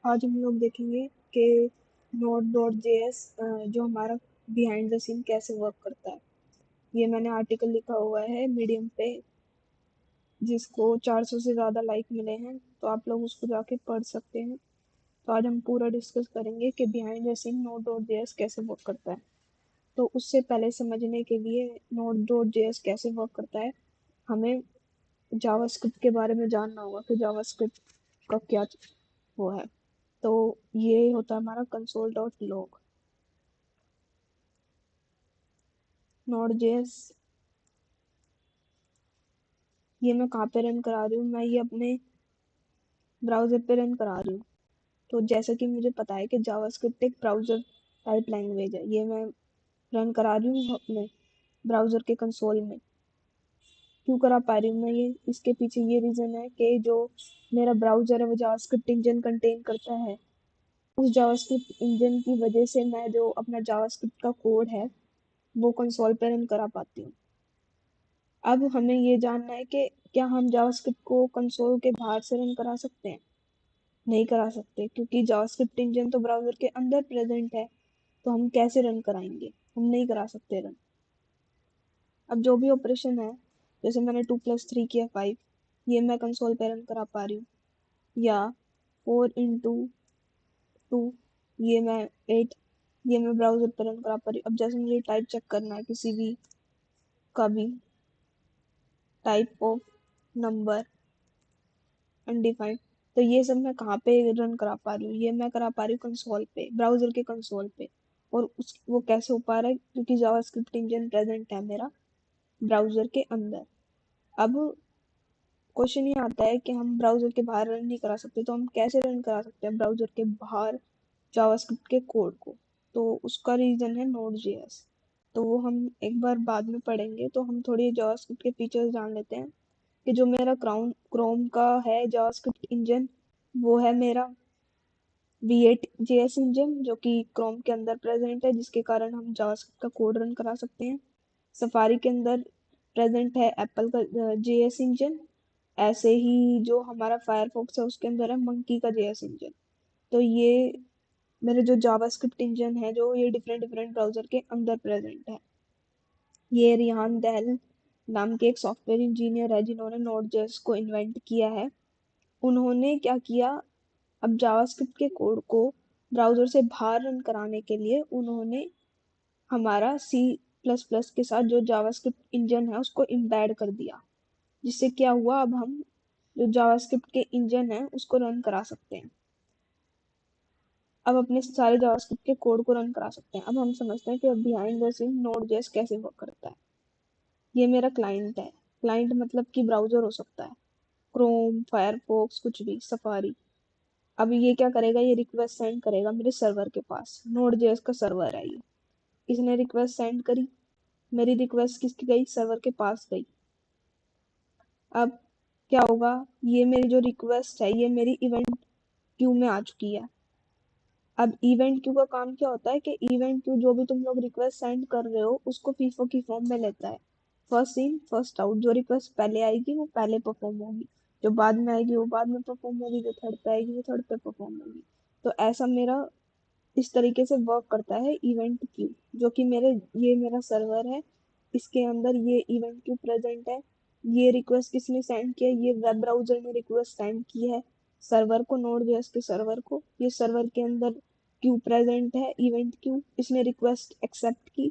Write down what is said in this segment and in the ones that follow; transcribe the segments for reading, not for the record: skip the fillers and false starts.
आज हम लोग देखेंगे कि Node.js जो हमारा बिहाइंड द सीन कैसे वर्क करता है। ये मैंने आर्टिकल लिखा हुआ है मीडियम पे, जिसको 400 से ज़्यादा लाइक मिले हैं, तो आप लोग उसको जाके पढ़ सकते हैं। तो आज हम पूरा डिस्कस करेंगे कि बिहाइंड द सीन Node.js कैसे वर्क करता है। तो उससे पहले समझने के लिए Node.js कैसे वर्क करता है, हमें जावास्क्रिप्ट के बारे में जानना होगा कि जावास्क्रिप्ट का क्या वो है। तो ये होता है हमारा console.log। Node.js ये मैं कहाँ पे रन करा रही हूँ, मैं ये अपने ब्राउज़र पे रन करा रही हूँ। तो जैसा कि मुझे पता है कि जावास्क्रिप्ट एक ब्राउज़र टाइप लैंग्वेज है, ये मैं रन करा रही हूँ अपने ब्राउज़र के कंसोल में। क्यों करा पा रही हूँ मैं ये, इसके पीछे ये रीज़न है कि जो मेरा ब्राउज़र है वो जावास्क्रिप्ट इंजन कंटेन करता है। उस जावास्क्रिप्ट इंजन की वजह से मैं जो अपना जावास्क्रिप्ट का कोड है वो कंसोल पे रन करा पाती हूँ। अब हमें ये जानना है कि क्या हम जावास्क्रिप्ट को कंसोल के बाहर से रन करा सकते हैं। नहीं करा सकते, क्योंकि जावास्क्रिप्ट इंजन तो ब्राउज़र के अंदर प्रेजेंट है। तो हम कैसे रन कराएंगे, हम नहीं करा सकते रन। अब जो भी ऑपरेशन है, जैसे मैंने 2+3 किया 5, ये मैं कंसोल पे रन करा पा रही हूँ। या 4 × 2 ये मैं 8, ये मैं ब्राउज़र पे रन करा पा रही हूँ। अब जैसे मुझे टाइप चेक करना है किसी भी का भी, टाइप ऑफ नंबर अनडिफाइंड, तो ये सब मैं कहाँ पे रन करा पा रही हूँ, ये मैं करा पा रही हूँ कंसोल पे, ब्राउज़र के कंसोल पे। और वो कैसे हो पा रहा है, क्योंकि जावास्क्रिप्ट इंजन प्रेजेंट है मेरा ब्राउज़र के अंदर। अब क्वेश्चन ये आता है कि हम ब्राउज़र के बाहर रन नहीं करा सकते, तो हम कैसे रन करा सकते हैं ब्राउज़र के बाहर जावास्क्रिप्ट के कोड को। तो उसका रीज़न है Node.js। तो वो हम एक बार बाद में पढ़ेंगे। तो हम थोड़ी जावास्क्रिप्ट के फीचर्स जान लेते हैं कि जो मेरा क्रोम का है जावास्क्रिप्ट इंजन, वो है मेरा V8 JS इंजन, जो कि क्रोम के अंदर प्रेजेंट है, जिसके कारण हम जावास्क्रिप्ट का कोड रन करा सकते हैं। सफारी के अंदर प्रेजेंट है एप्पल का JS इंजन। ऐसे ही जो हमारा फायरफॉक्स है उसके अंदर है मंकी का JS इंजन। तो ये मेरे जो जावास्क्रिप्ट इंजन है, जो ये डिफरेंट डिफरेंट ब्राउजर के अंदर प्रेजेंट है। ये रिहान दहल नाम के एक सॉफ्टवेयर इंजीनियर है जिन्होंने Node.js को इन्वेंट किया है। उन्होंने क्या किया, अब जावास्क्रिप्ट के कोड को ब्राउज़र से बाहर रन कराने के लिए उन्होंने हमारा C++ के साथ जो जावास्क्रिप्ट इंजन है उसको एम्बेड कर दिया। जिससे क्या हुआ, अब हम जो जावास्क्रिप्ट के इंजन है उसको रन करा सकते हैं। अब अपने सारे जावास्क्रिप्ट के कोड को रन करा सकते हैं। अब हम समझते हैं कि बिहाइंड द सीन Node.js कैसे वर्क करता है। ये मेरा क्लाइंट है। क्लाइंट मतलब कि ब्राउज़र हो सकता है, क्रोम, फायरफॉक्स, कुछ भी, सफारी। अब ये क्या करेगा, ये रिक्वेस्ट सेंड करेगा मेरे सर्वर के पास। Node.js का सर्वर है ये। इसने रिक्वेस्ट सेंड करी, मेरी रिक्वेस्ट किसकी गई, सर्वर के पास गई। अब क्या होगा, ये मेरी जो रिक्वेस्ट है ये मेरी इवेंट क्यू में आ चुकी है। अब इवेंट क्यू का काम क्या होता है कि इवेंट क्यू जो भी तुम लोग रिक्वेस्ट सेंड कर रहे हो उसको फीफो की फॉर्म में लेता है। फर्स्ट इन फर्स्ट आउट, जो रिक्वेस्ट पहले आएगी वो पहले परफॉर्म होगी, जो बाद में आएगी वो बाद में परफॉर्म होगी, जो थर्ड पे आएगी वो थर्ड पे परफॉर्म होगी। तो ऐसा मेरा इस तरीके से वर्क करता है इवेंट क्यू, जो कि ये मेरा सर्वर है। इसके अंदर ये इवेंट क्यू प्रेजेंट है। ये रिक्वेस्ट किसने सेंड किया, ये वेब ब्राउजर ने रिक्वेस्ट सेंड की है सर्वर को, Node.js के सर्वर को। ये सर्वर के अंदर क्यू प्रेजेंट है, इवेंट क्यू, इसने रिक्वेस्ट एक्सेप्ट की।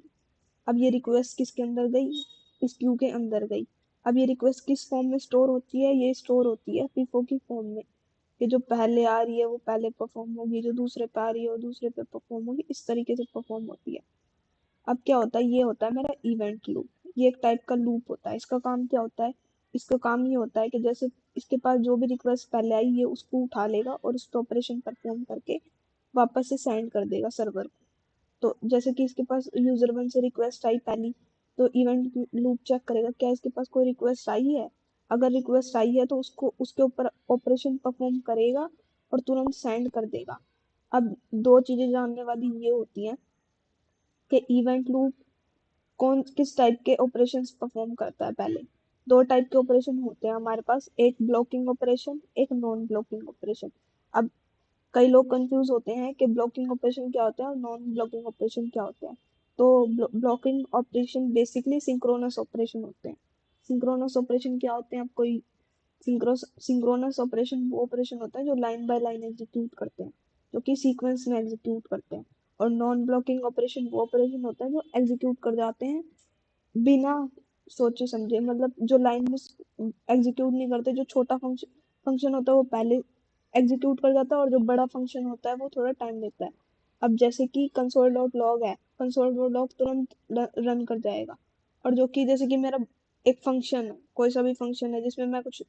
अब ये रिक्वेस्ट किसके अंदर गई, इस क्यू के अंदर गई। अब ये रिक्वेस्ट किस फॉर्म में स्टोर होती है, ये स्टोर होती है फीफो की फॉर्म में, कि जो पहले आ रही है वो पहले परफॉर्म होगी, जो दूसरे पे आ रही है वो दूसरे पे परफॉर्म होगी, इस तरीके से परफॉर्म होती है। अब क्या होता है, ये होता है मेरा इवेंट लूप। ये एक टाइप का लूप होता है। इसका काम क्या होता है, इसका काम ये होता है कि जैसे इसके पास जो भी रिक्वेस्ट पहले आई ये उसको उठा लेगा और उस पर ऑपरेशन परफॉर्म करके वापस से सेंड कर देगा सर्वर को। तो जैसे कि इसके पास यूजर वन से रिक्वेस्ट आई पहली, तो इवेंट लूप चेक करेगा क्या इसके पास कोई रिक्वेस्ट आई है। अगर रिक्वेस्ट आई है तो उसको उसके ऊपर ऑपरेशन परफॉर्म करेगा और तुरंत सेंड कर देगा। अब दो चीजें जानने वाली ये होती हैं कि इवेंट लूप कौन किस टाइप के ऑपरेशंस परफॉर्म करता है। पहले दो टाइप के ऑपरेशन होते हैं हमारे पास, एक ब्लॉकिंग ऑपरेशन, एक नॉन ब्लॉकिंग ऑपरेशन। अब कई लोग कंफ्यूज होते हैं कि ब्लॉकिंग ऑपरेशन क्या होता है और नॉन ब्लॉकिंग ऑपरेशन क्या होता है। तो blocking operation basically synchronous operation होते हैं। सिंक्रोनस ऑपरेशन क्या होते हैं, आप कोई सिंक्रोनस ऑपरेशन वो ऑपरेशन होता है जो लाइन बाय लाइन एग्जीक्यूट करते हैं, जो कि सीक्वेंस में एग्जीक्यूट करते हैं। और नॉन ब्लॉकिंग ऑपरेशन वो ऑपरेशन होता है जो एग्जीक्यूट कर जाते हैं बिना सोचे समझे, मतलब जो लाइन में एग्जीक्यूट नहीं करते। जो छोटा फंक्शन फंक्शन होता है वो पहले एग्जीक्यूट कर जाता है, और जो बड़ा फंक्शन होता है वो थोड़ा टाइम लेता है। अब जैसे कि कंसोल डॉट लॉग है, कंसोल डॉट लॉग तुरंत रन कर जाएगा। और जो कि जैसे कि मेरा एक फंक्शन है, कोई सा भी फंक्शन है जिसमें मैं कुछ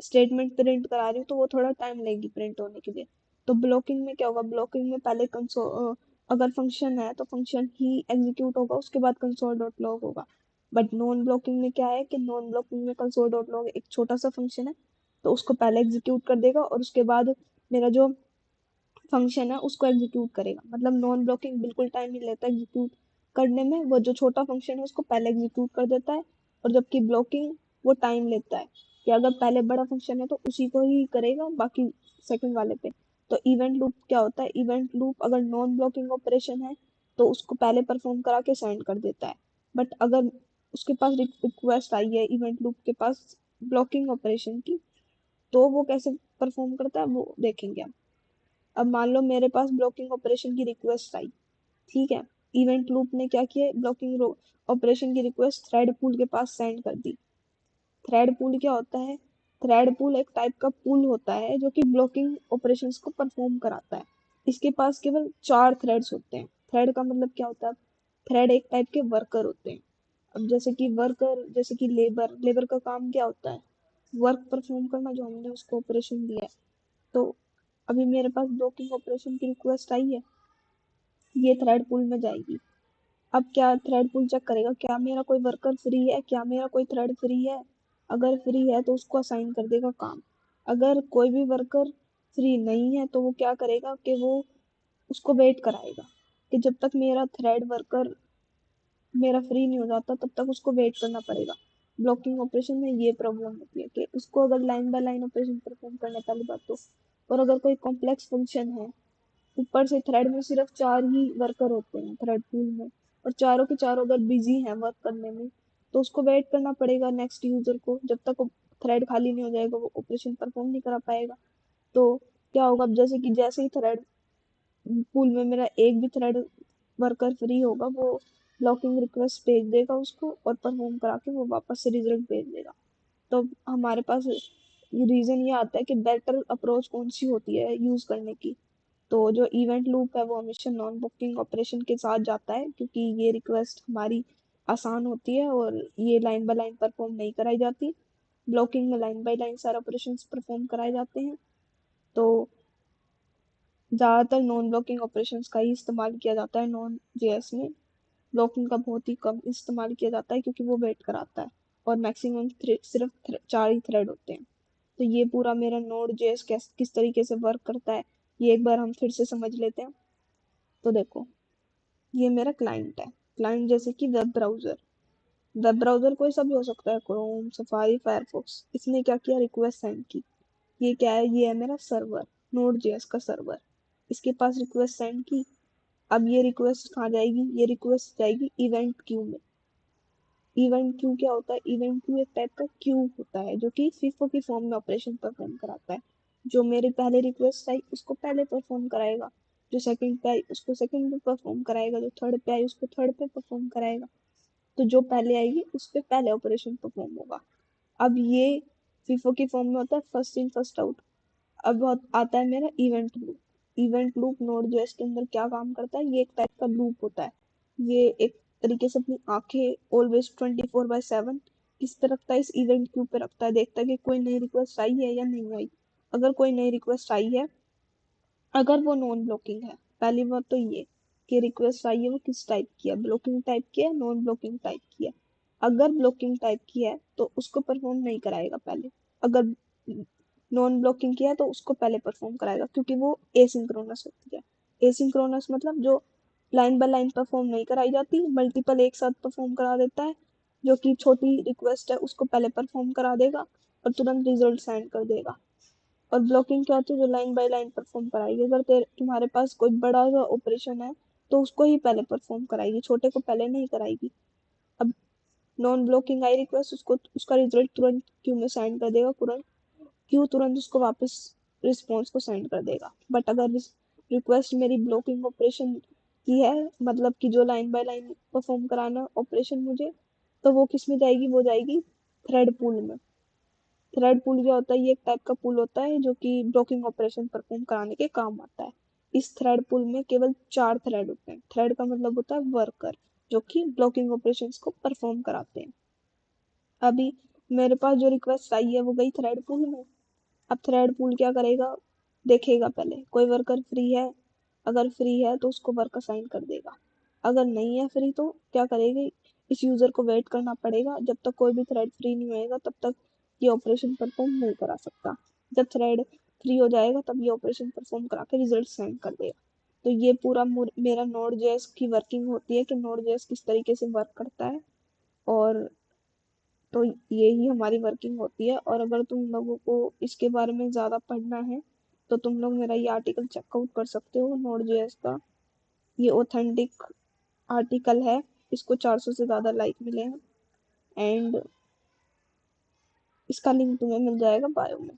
स्टेटमेंट प्रिंट करा रही हूँ, तो वो थोड़ा टाइम लेगी प्रिंट होने के लिए। तो ब्लॉकिंग में क्या होगा, ब्लॉकिंग में पहले कंसोल, अगर फंक्शन है तो फंक्शन ही एग्जीक्यूट होगा, उसके बाद कंसोल डॉट लॉग होगा। बट नॉन ब्लॉकिंग में क्या है कि नॉन ब्लॉकिंग में कंसोल डॉट लॉग एक छोटा सा फंक्शन है, तो उसको पहले एग्जीक्यूट कर देगा और उसके बाद मेरा जो फंक्शन है उसको एग्जीक्यूट करेगा। मतलब नॉन ब्लॉकिंग बिल्कुल टाइम नहीं लेता एग्जीक्यूट करने में, वो जो छोटा फंक्शन है उसको पहले एग्जीक्यूट कर देता है। और जबकि ब्लॉकिंग वो टाइम लेता है, कि अगर पहले बड़ा फंक्शन है तो उसी को ही करेगा, बाकी सेकंड वाले पे। तो इवेंट लूप क्या होता है, इवेंट लूप अगर नॉन ब्लॉकिंग ऑपरेशन है तो उसको पहले परफॉर्म करा के सेंड कर देता है। बट अगर उसके पास रिक्वेस्ट आई है इवेंट लूप के पास ब्लॉकिंग ऑपरेशन की, तो वो कैसे परफॉर्म करता है वो देखेंगे हम। अब मान लो मेरे पास ब्लॉकिंग ऑपरेशन की रिक्वेस्ट आई, ठीक है। इवेंट लूप ने क्या किया, ब्लॉकिंग ऑपरेशन की रिक्वेस्ट थ्रेड पूल के पास सेंड कर दी। थ्रेड पूल क्या होता है, थ्रेड पूल एक टाइप का पूल होता है जो कि ब्लॉकिंग ऑपरेशंस को परफॉर्म कराता है। इसके पास केवल 4 थ्रेड्स होते हैं। थ्रेड का मतलब क्या होता है, थ्रेड एक टाइप के वर्कर होते हैं। अब जैसे कि वर्कर, जैसे कि लेबर, लेबर का काम क्या होता है, वर्क परफॉर्म करना, जो हमने उसको ऑपरेशन दिया है। तो अभी मेरे पास ब्लॉकिंग ऑपरेशन की रिक्वेस्ट आई है, ये थ्रेड पूल में जाएगी। अब क्या थ्रेड पूल चेक करेगा, क्या मेरा कोई वर्कर फ्री है, क्या मेरा कोई थ्रेड फ्री है। अगर फ्री है तो उसको असाइन कर देगा काम। अगर कोई भी वर्कर फ्री नहीं है तो वो क्या करेगा कि वो उसको वेट कराएगा, कि जब तक मेरा थ्रेड वर्कर मेरा फ्री नहीं हो जाता तब तक उसको वेट करना पड़ेगा। ब्लॉकिंग ऑपरेशन में ये प्रॉब्लम होती है कि उसको अगर line by line operation perform करना, पहली बात तो। और अगर कोई कॉम्प्लेक्स फंक्शन है, ऊपर से थ्रेड में सिर्फ 4 ही वर्कर होते हैं थ्रेड पूल में, और चारों के चारों अगर बिजी हैं वर्क करने में, तो उसको वेट करना पड़ेगा नेक्स्ट यूजर को, जब तक थ्रेड खाली नहीं हो जाएगा वो ऑपरेशन परफॉर्म नहीं करा पाएगा। तो क्या होगा, अब जैसे ही थ्रेड पूल में मेरा एक भी थ्रेड वर्कर फ्री होगा, वो लॉकिंग रिक्वेस्ट भेज देगा उसको, और परफॉर्म करा के वो वापस से रिजल्ट भेज देगा। तो हमारे पास रीजन ये आता है कि बेटर अप्रोच कौन सी होती है यूज करने की। तो जो इवेंट लूप है वो हमेशा नॉन बुकिंग ऑपरेशन के साथ जाता है, क्योंकि ये रिक्वेस्ट हमारी आसान होती है और ये लाइन बाय लाइन परफॉर्म नहीं कराई जाती। ब्लॉकिंग में लाइन बाय लाइन सारे ऑपरेशन परफॉर्म कराए जाते हैं। तो ज़्यादातर नॉन ब्लॉकिंग ऑपरेशंस का ही इस्तेमाल किया जाता है नॉन जेएस में। ब्लॉकिंग का बहुत ही कम इस्तेमाल किया जाता है, क्योंकि वो वेट कराता है, और मैक्सिमम सिर्फ 4 ही थ्रेड होते हैं। तो ये पूरा मेरा नोड जेएस किस तरीके से वर्क करता है, ये एक बार हम फिर से समझ लेते हैं। तो देखो, ये मेरा क्लाइंट है, क्लाइंट जैसे कि वेब ब्राउजर। वेब ब्राउजर कोई सा भी हो सकता है, क्रोम, सफारी, फायरफॉक्स। इसने क्या किया, रिक्वेस्ट सेंड की। ये क्या है, ये है मेरा सर्वर, नोड जेएस का सर्वर। इसके पास रिक्वेस्ट सेंड की। अब ये रिक्वेस्ट कहाँ जाएगी, ये रिक्वेस्ट जाएगी इवेंट क्यू में। इवेंट क्यू क्या होता है, इवेंट क्यू एक टाइप का क्यू होता है जो कि फीफो की फॉर्म में ऑपरेशन परफॉर्म कराता है। जो मेरे पहले रिक्वेस्ट आई उसको पहले परफॉर्म कराएगा, जो सेकंड पे आई उसको सेकंड पे परफॉर्म कराएगा, जो थर्ड पे आई उसको थर्ड पे परफॉर्म कराएगा। तो जो पहले आएगी उस पे पहले ऑपरेशन परफॉर्म होगा। अब ये फीफो की फॉर्म में होता है फर्स्ट इन फर्स्ट आउट। अब आता है मेरा event loop. Event loop node जो है इसके अंदर क्या काम करता है, ये एक टाइप का लूप होता है। ये एक तरीके से अपनी आंखें ऑलवेज 24/7 किस पे रखता है, इस इवेंट क्यू पे रखता है। देखता है कि कोई नई रिक्वेस्ट आई है या नहीं आई। अगर कोई नई रिक्वेस्ट आई है, अगर वो नॉन ब्लॉकिंग है, पहली बात तो ये कि रिक्वेस्ट आई है वो किस टाइप की है, ब्लॉकिंग टाइप की है, नॉन ब्लॉकिंग टाइप की है। अगर ब्लॉकिंग टाइप की है तो उसको परफॉर्म नहीं कराएगा पहले। अगर नॉन ब्लॉकिंग किया है तो उसको पहले परफॉर्म कराएगा, क्योंकि वो एसिंक्रोनस होती है। एसिंक्रोनस मतलब जो लाइन बाय लाइन परफॉर्म नहीं कराई जाती, मल्टीपल एक साथ परफॉर्म करा देता है। जो कि छोटी रिक्वेस्ट है उसको पहले परफॉर्म करा देगा और तुरंत रिजल्ट सेंड कर देगा। और ब्लॉकिंग क्या होती है, जो लाइन बाय लाइन परफॉर्म कराएगी। अगर तुम्हारे पास कोई बड़ा सा ऑपरेशन है तो उसको ही पहले परफॉर्म कराएगी, छोटे को पहले नहीं कराएगी। अब नॉन ब्लॉकिंग आई रिक्वेस्ट, उसको उसका रिजल्ट तुरंत क्यू में सेंड कर देगा, तुरंत क्यू तुरंत उसको वापस रिस्पॉन्स को सेंड कर देगा। बट अगर रिक्वेस्ट मेरी ब्लॉकिंग ऑपरेशन की है, मतलब कि जो लाइन बाय लाइन परफॉर्म कराना ऑपरेशन मुझे, तो वो किस में जाएगी, वो जाएगी थ्रेड पूल में। थ्रेड पूल क्या होता है, ये एक टाइप का पूल होता है जो कि ब्लॉकिंग ऑपरेशन परफॉर्म कराने के काम आता है। इस थ्रेड पूल में केवल 4 थ्रेड होते हैं। थ्रेड का मतलब होता है वर्कर, जो कि ब्लॉकिंग ऑपरेशंस को परफॉर्म कराते हैं। अभी मेरे पास जो रिक्वेस्ट आई है वो गई थ्रेड पूल में। अब थ्रेड पूल क्या करेगा, देखेगा पहले कोई वर्कर फ्री है, अगर फ्री है तो उसको वर्क असाइन कर देगा, अगर नहीं है फ्री तो क्या करेगी, इस यूजर को वेट करना पड़ेगा। जब तक कोई भी थ्रेड फ्री नहीं होएगा तब तक ये ऑपरेशन परफॉर्म नहीं करा सकता। जब थ्रेड फ्री हो जाएगा तब ये ऑपरेशन परफॉर्म करा के रिजल्ट सेंड कर देगा। तो ये पूरा मेरा नोड जेएस की वर्किंग होती है कि नोड जेएस किस तरीके से वर्क करता है। और तो ये ही हमारी वर्किंग होती है। और अगर तुम लोगों को इसके बारे में ज़्यादा पढ़ना है तो तुम लोग मेरा ये आर्टिकल चेकआउट कर सकते हो, नोड जेएस का। ये ऑथेंटिक आर्टिकल है, इसको 400 से ज़्यादा लाइक मिले हैं। एंड इसका लिंक तुम्हें मिल जाएगा बायो में।